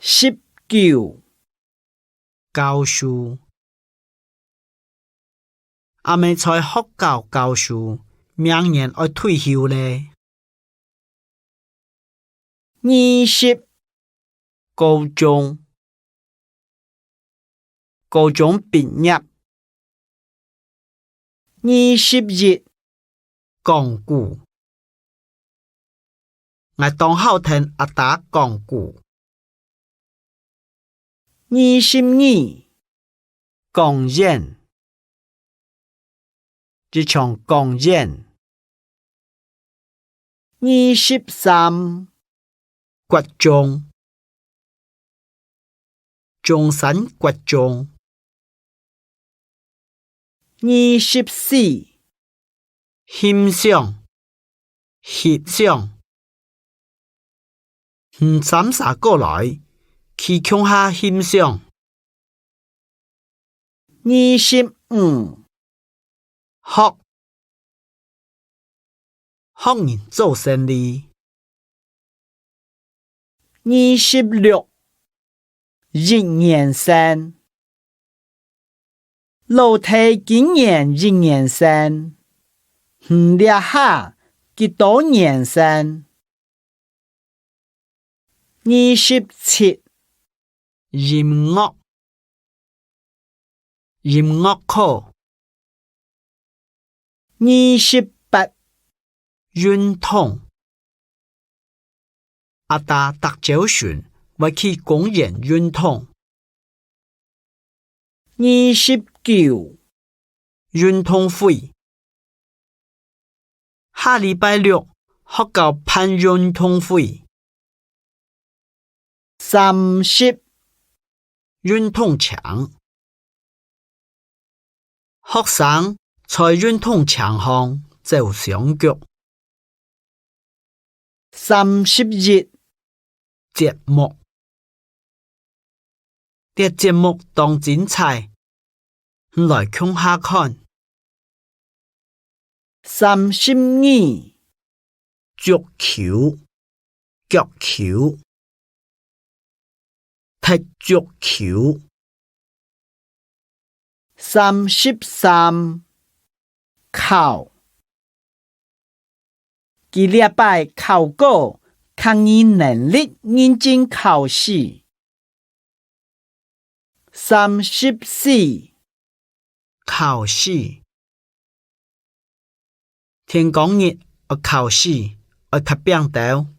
19教书。阿妹在学校教书，明年要退休咧。20高中毕业。21讲句，我当好聽阿打講句。22講演，一場講演。23國中，中山國中。24欣賞，三下過來，去鄉下欣賞。25學人做生意。26一年生，老弟今年一年生，掠下幾多年生。27音樂課。28運動。阿打逐週旬要去公園運動。29運動會。下禮拜六學校辦運動會。30運動場。學生在運動場上走雙腳。31節目。這節目當精彩，來鄉下看。32足球，腳球。踢足球。33考。這禮拜考過，看你能力認真考試。34考試。天公日要考試，要讀表導。